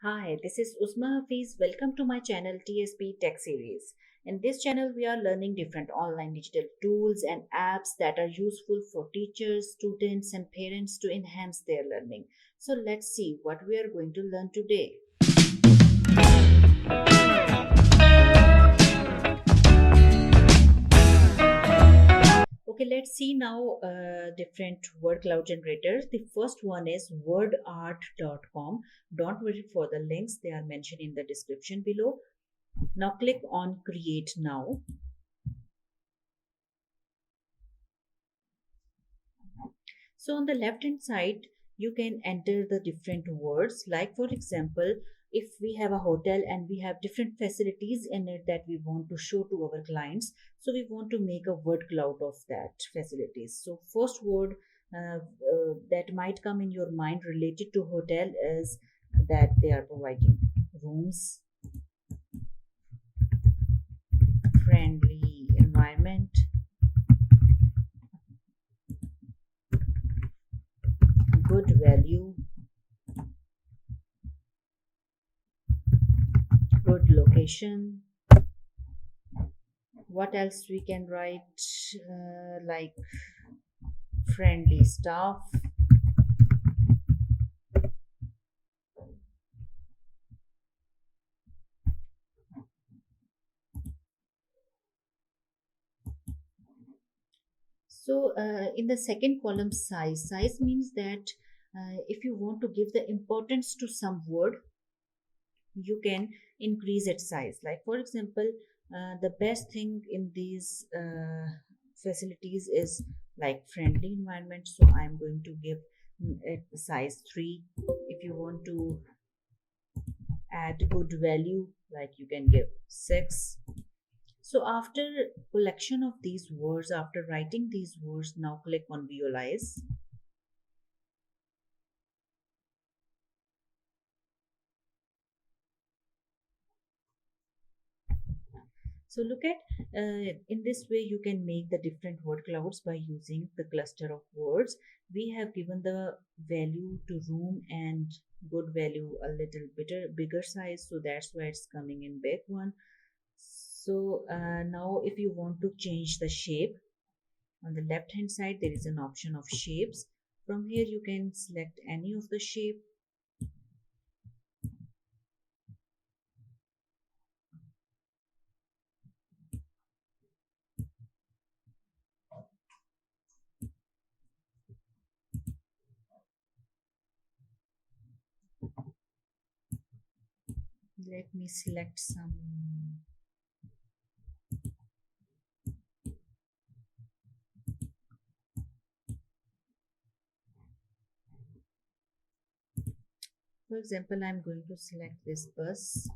Hi, this is Usma Hafiz. Welcome to my channel TSP Tech Series. In this channel, we are learning different online digital tools and apps that are useful for teachers, students, and parents to enhance their learning. So let's see what we are going to learn today. Okay, let's see now different word cloud generators. The first one is wordart.com. Don't worry for the links, they are mentioned in the description below. Now click on create now. So on the left hand side, you can enter the different words. Like for example, if we have a hotel and we have different facilities in it that we want to show to our clients, so we want to make a word cloud of that facilities. So first word that might come in your mind related to hotel is that they are providing rooms, friendly environment, good value, good location. What else we can write? Like friendly staff. So in the second column, size means that if you want to give the importance to some word, you can increase its size. Like for example, the best thing in these facilities is like friendly environment, so I'm going to give it size 3. If you want to add good value, like you can give 6. So after collection of these words, after writing these words, now click on visualize. So look at in this way you can make the different word clouds by using the cluster of words. We have given the value to room and good value a little bigger size, so that's why it's coming in big one. So now if you want to change the shape, on the left hand side there is an option of shapes. From here you can select any of the shape. Let me select some. For example, I'm going to select this bus.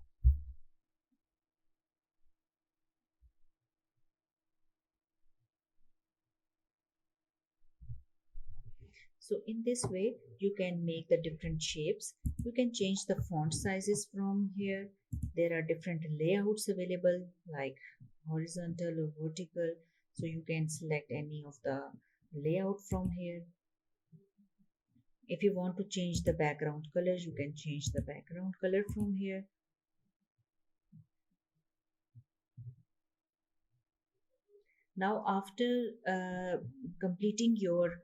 So in this way, you can make the different shapes. You can change the font sizes from here. There are different layouts available like horizontal or vertical. So you can select any of the layout from here. If you want to change the background colors, you can change the background color from here. Now, after completing your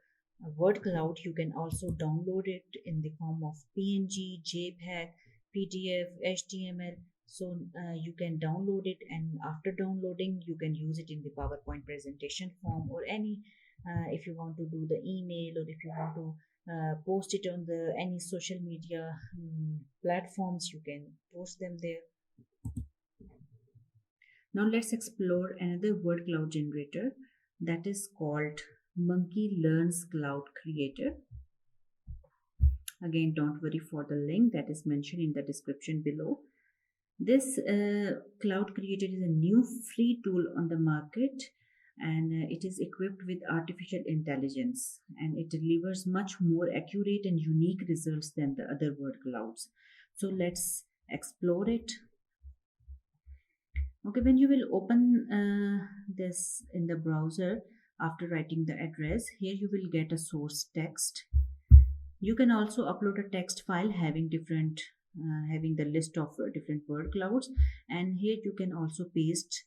word cloud, you can also download it in the form of PNG, JPEG, PDF, HTML. So you can download it, and after downloading, you can use it in the PowerPoint presentation form or any. If you want to do the email, or if you want to post it on the any social media platforms, you can post them there. Now let's explore another word cloud generator that is called Monkey Learns Cloud Creator. Again, don't worry for the link that is mentioned in the description below. This cloud creator is a new free tool on the market, and it is equipped with artificial intelligence, and it delivers much more accurate and unique results than the other word clouds. So let's explore it. Okay, when you will open this in the browser after writing the address, here you will get a source text. You can also upload a text file having different having the list of different word clouds, and here you can also paste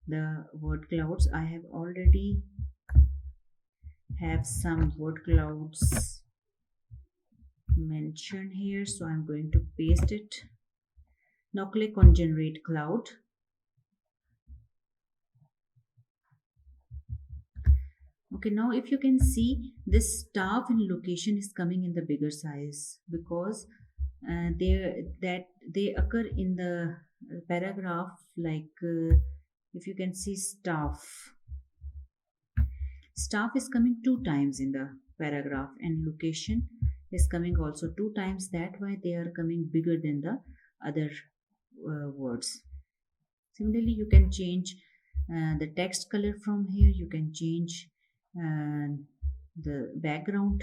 the word clouds. I have already have some word clouds mentioned here, so I'm going to paste it. Now click on generate cloud. Okay, now if you can see, this staff and location is coming in the bigger size because they occur in the paragraph, like if you can see, staff is coming two times in the paragraph, and location is coming also two times. That why they are coming bigger than the other words. Similarly, you can change the text color from here. You can change the background.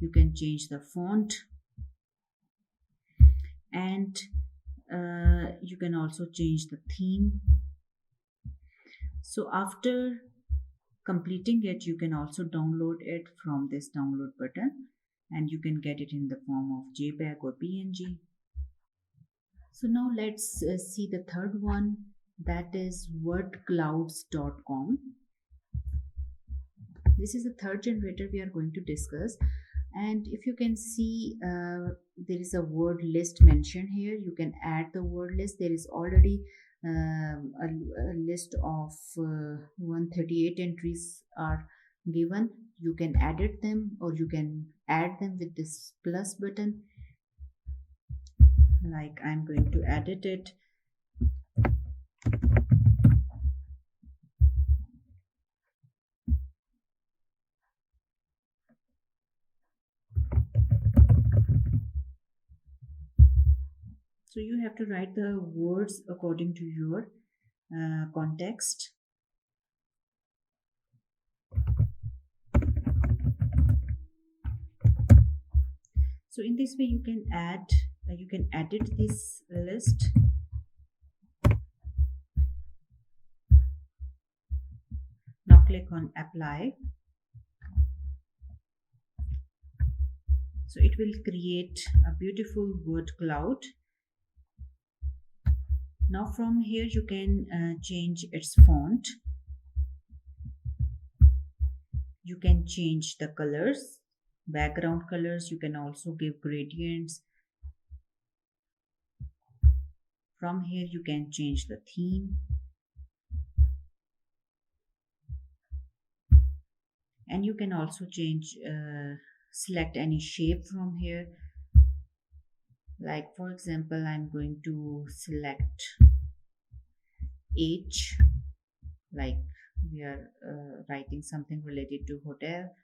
You can change the font, and you can also change the theme. So after completing it, you can also download it from this download button, and you can get it in the form of JPEG or PNG. So now let's see the third one, that is wordclouds.com. This is the third generator we are going to discuss, and if you can see, there is a word list mentioned here. You can add the word list. There is already a list of 138 entries are given. You can edit them, or you can add them with this plus button. Like I'm going to edit it. So you have to write the words according to your context. So in this way you can edit this list. Now click on apply. So it will create a beautiful word cloud. Now from here you can change its font. You can change the colors, background colors. You can also give gradients. From here you can change the theme, and you can also change select any shape from here. Like for example, I'm going to select H, like we are writing something related to hotel.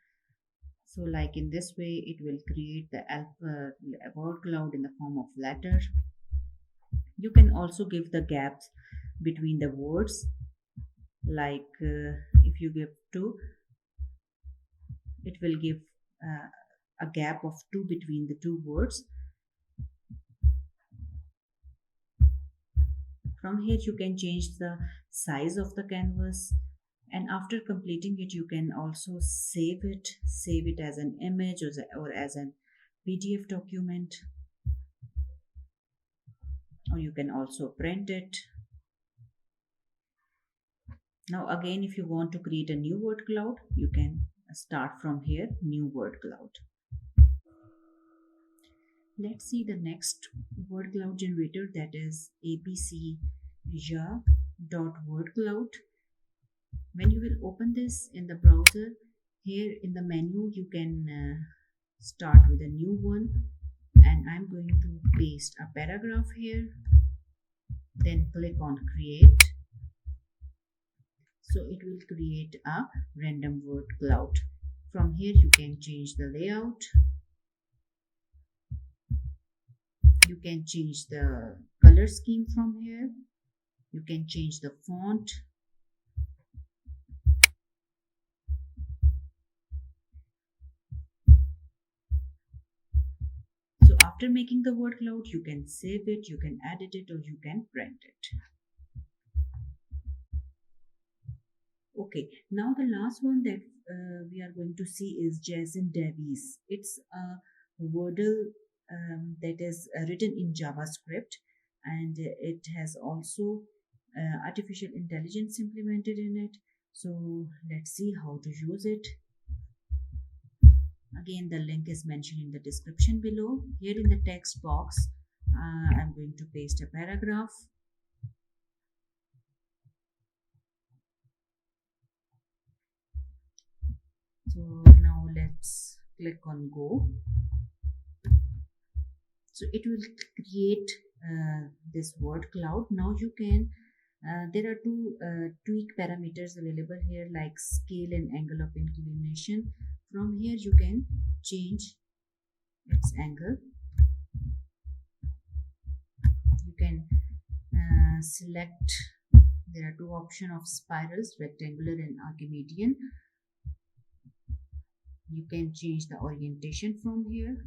So like in this way it will create the word cloud in the form of letter. You can also give the gaps between the words, like if you give 2, it will give a gap of 2 between the two words. From here you can change the size of the canvas, and after completing it you can also save it as an image or as an PDF document, or you can also print it. Now again, if you want to create a new word cloud, you can start from here, new word cloud. Let's see the next word cloud generator, that is abcja.wordcloud. When you will open this in the browser, here in the menu you can start with a new one, and I'm going to paste a paragraph here, then click on create. So it will create a random word cloud. From here you can change the layout. You can change the color scheme from here. You can change the font. So after making the word cloud, you can save it, you can edit it, or you can print it. Okay, now the last one that we are going to see is Jason Davies. It's a Wordle that is written in JavaScript, and it has also artificial intelligence implemented in it. So let's see how to use it. Again, the link is mentioned in the description below. Here in the text box, I'm going to paste a paragraph. So now let's click on go. So it will create this word cloud. Now you can there are two tweak parameters available here, like scale and angle of inclination. From here you can change its angle. You can select, there are two options of spirals, rectangular and Archimedean. You can change the orientation from here.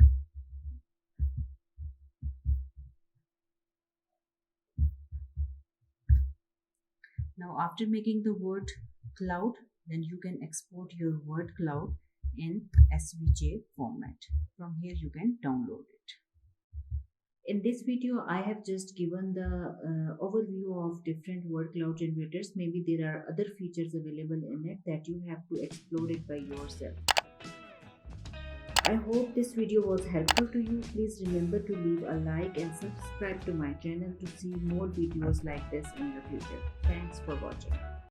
Now after making the word cloud, then you can export your word cloud in SVJ format. From here you can download it. In this video, I have just given the overview of different word cloud generators. Maybe there are other features available in it that you have to explore it by yourself. I hope this video was helpful to you. Please remember to leave a like and subscribe to my channel to see more videos like this in the future. Thanks for watching.